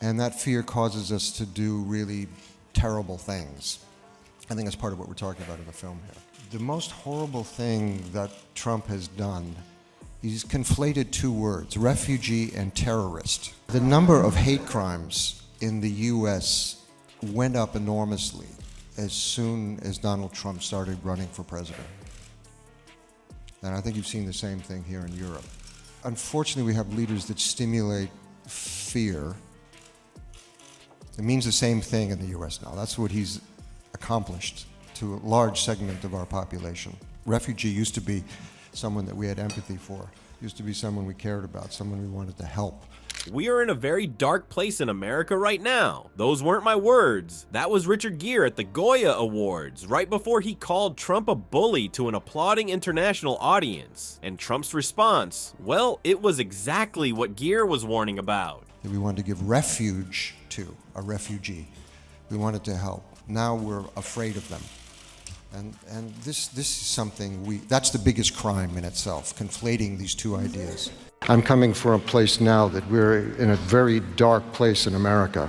And that fear causes us to do really terrible things. I think that's part of what we're talking about in the film here. The most horrible thing that Trump has done, he's conflated two words, refugee and terrorist. The number of hate crimes in the US went up enormously as soon as Donald Trump started running for president. And I think you've seen the same thing here in Europe. Unfortunately, we have leaders that stimulate fear. It means the same thing in the US now. That's what he's accomplished to a large segment of our population. Refugee used to be someone that we had empathy for, used to be someone we cared about, someone we wanted to help. We are in a very dark place in America right now. Those weren't my words. That was Richard Gere at the Goya Awards, right before he called Trump a bully to an applauding international audience. And Trump's response, well, it was exactly what Gere was warning about. We wanted to give refuge to a refugee. We wanted to help. Now we're afraid of them. And this is something that's the biggest crime in itself, conflating these two ideas. I'm coming from a place now that we're in a very dark place in America,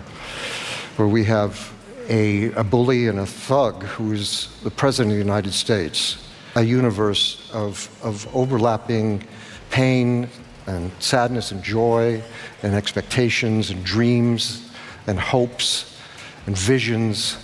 where we have a bully and a thug who is the President of the United States, a universe of overlapping pain and sadness and joy and expectations and dreams and hopes and visions.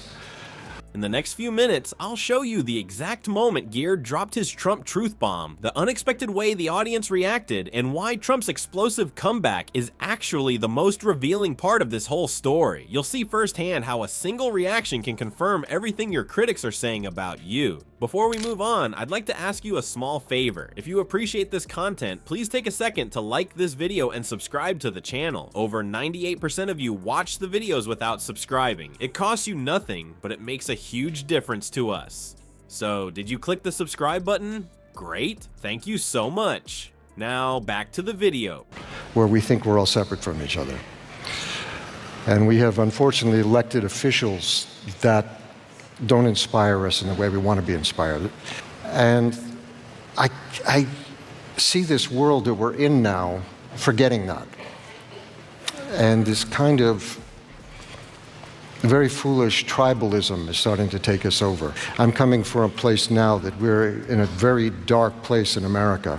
In the next few minutes, I'll show you the exact moment Gere dropped his Trump truth bomb, the unexpected way the audience reacted, and why Trump's explosive comeback is actually the most revealing part of this whole story. You'll see firsthand how a single reaction can confirm everything your critics are saying about you. Before we move on, I'd like to ask you a small favor. If you appreciate this content, please take a second to like this video and subscribe to the channel. Over 98% of you watch the videos without subscribing. It costs you nothing, but it makes a huge difference to us. So, did you click the subscribe button? Great, thank you so much. Now, back to the video. Where we think we're all separate from each other. And we have unfortunately elected officials that don't inspire us in the way we want to be inspired. And I see this world that we're in now forgetting that. And this kind of very foolish tribalism is starting to take us over. I'm coming from a place now that we're in a very dark place in America,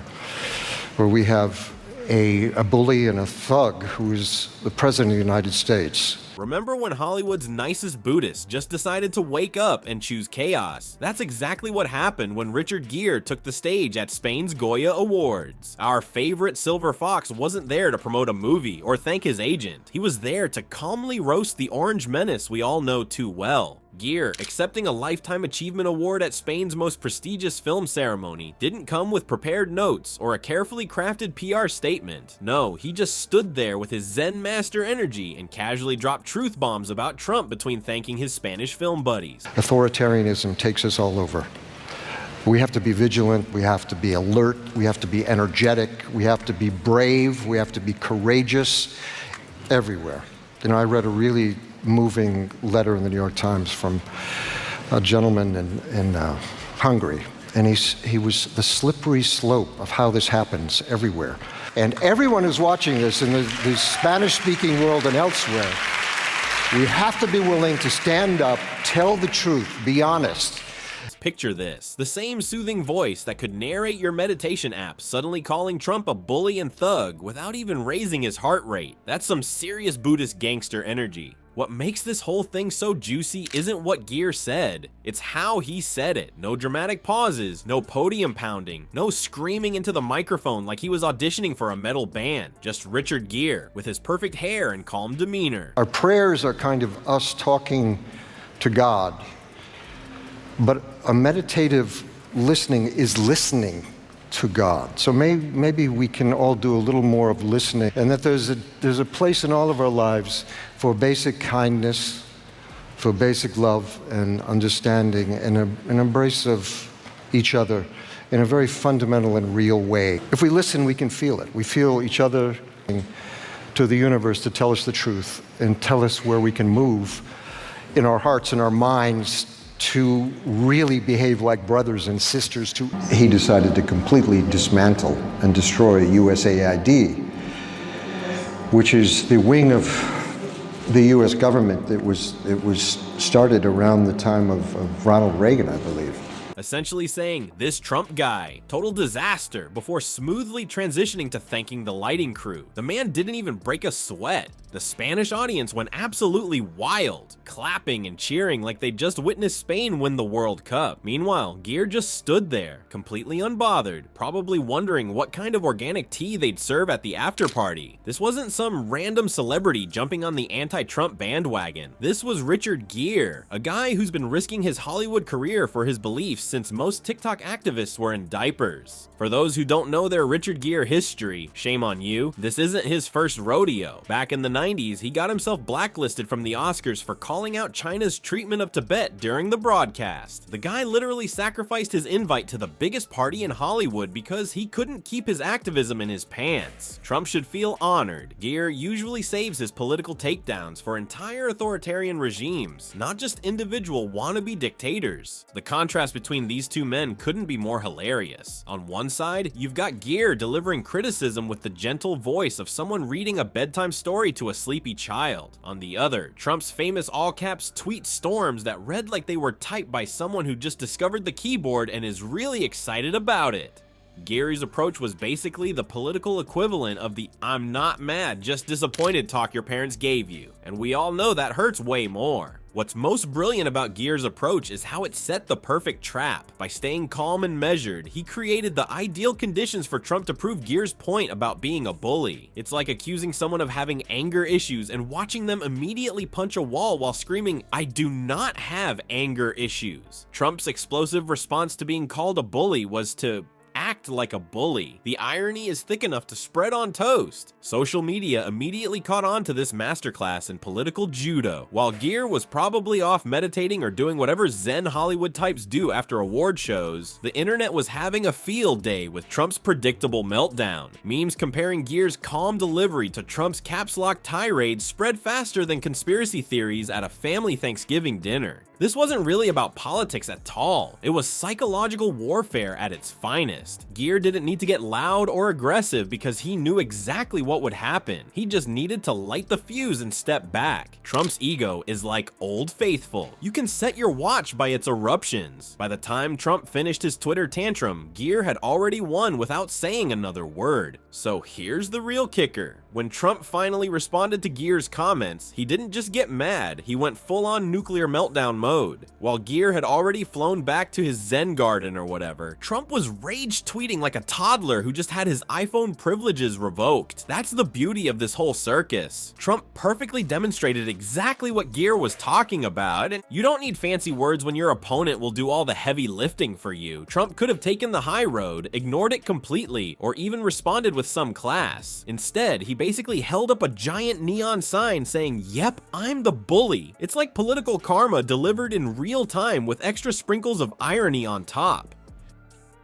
where we have a bully and a thug who is the President of the United States. Remember when Hollywood's nicest Buddhist just decided to wake up and choose chaos? That's exactly what happened when Richard Gere took the stage at Spain's Goya Awards. Our favorite silver fox wasn't there to promote a movie or thank his agent. He was there to calmly roast the orange menace we all know too well. Gere, accepting a Lifetime Achievement Award at Spain's most prestigious film ceremony, didn't come with prepared notes or a carefully crafted PR statement. No, he just stood there with his Zen master energy and casually dropped truth bombs about Trump between thanking his Spanish film buddies. Authoritarianism takes us all over. We have to be vigilant, we have to be alert, we have to be energetic, we have to be brave, we have to be courageous everywhere. You know, I read a really moving letter in the New York Times from a gentleman in Hungary, and he was the slippery slope of how this happens everywhere. And everyone who's watching this in the Spanish-speaking world and elsewhere, we have to be willing to stand up, tell the truth, be honest. Picture this, the same soothing voice that could narrate your meditation app suddenly calling Trump a bully and thug without even raising his heart rate. That's some serious Buddhist gangster energy. What makes this whole thing so juicy isn't what Gere said, it's how he said it. No dramatic pauses, no podium pounding, no screaming into the microphone like he was auditioning for a metal band. Just Richard Gere with his perfect hair and calm demeanor. Our prayers are kind of us talking to God, but a meditative listening is listening to God. So maybe we can all do a little more of listening, and that there's a place in all of our lives for basic kindness, for basic love and understanding, and an embrace of each other in a very fundamental and real way. If we listen, we can feel it. We feel each other to the universe to tell us the truth and tell us where we can move in our hearts and our minds to really behave like brothers and sisters. He decided to completely dismantle and destroy USAID, which is the wing of the U.S. government. It was started around the time of Ronald Reagan, I believe. Essentially saying, this Trump guy, total disaster, before smoothly transitioning to thanking the lighting crew. The man didn't even break a sweat. The Spanish audience went absolutely wild, clapping and cheering like they just witnessed Spain win the World Cup. Meanwhile, Gere just stood there, completely unbothered, probably wondering what kind of organic tea they'd serve at the after party. This wasn't some random celebrity jumping on the anti-Trump bandwagon. This was Richard Gere, a guy who's been risking his Hollywood career for his beliefs since most TikTok activists were in diapers. For those who don't know their Richard Gere history, shame on you, this isn't his first rodeo. Back in the 90s, he got himself blacklisted from the Oscars for calling out China's treatment of Tibet during the broadcast. The guy literally sacrificed his invite to the biggest party in Hollywood because he couldn't keep his activism in his pants. Trump should feel honored. Gere usually saves his political takedowns for entire authoritarian regimes, not just individual wannabe dictators. The contrast between these two men couldn't be more hilarious. On one side, you've got Gere delivering criticism with the gentle voice of someone reading a bedtime story to a sleepy child. On the other, Trump's famous all-caps tweet storms that read like they were typed by someone who just discovered the keyboard and is really excited about it. Gere's approach was basically the political equivalent of the "I'm not mad, just disappointed" talk your parents gave you, and we all know that hurts way more. What's most brilliant about Gere's approach is how it set the perfect trap. By staying calm and measured, he created the ideal conditions for Trump to prove Gere's point about being a bully. It's like accusing someone of having anger issues and watching them immediately punch a wall while screaming, "I do not have anger issues." Trump's explosive response to being called a bully was to act like a bully. The irony is thick enough to spread on toast. Social media immediately caught on to this masterclass in political judo. While Gere was probably off meditating or doing whatever Zen Hollywood types do after award shows, the internet was having a field day with Trump's predictable meltdown. Memes comparing Gere's calm delivery to Trump's caps lock tirade spread faster than conspiracy theories at a family Thanksgiving dinner. This wasn't really about politics at all. It was psychological warfare at its finest. Gere didn't need to get loud or aggressive because he knew exactly what would happen. He just needed to light the fuse and step back. Trump's ego is like Old Faithful. You can set your watch by its eruptions. By the time Trump finished his Twitter tantrum, Gere had already won without saying another word. So here's the real kicker. When Trump finally responded to Gere's comments, he didn't just get mad, he went full-on nuclear meltdown mode. While Gere had already flown back to his Zen garden or whatever, Trump was rage tweeting like a toddler who just had his iPhone privileges revoked. That's the beauty of this whole circus. Trump perfectly demonstrated exactly what Gere was talking about, and you don't need fancy words when your opponent will do all the heavy lifting for you. Trump could have taken the high road, ignored it completely, or even responded with some class. Instead, he basically held up a giant neon sign saying, "Yep, I'm the bully." It's like political karma delivered in real time with extra sprinkles of irony on top.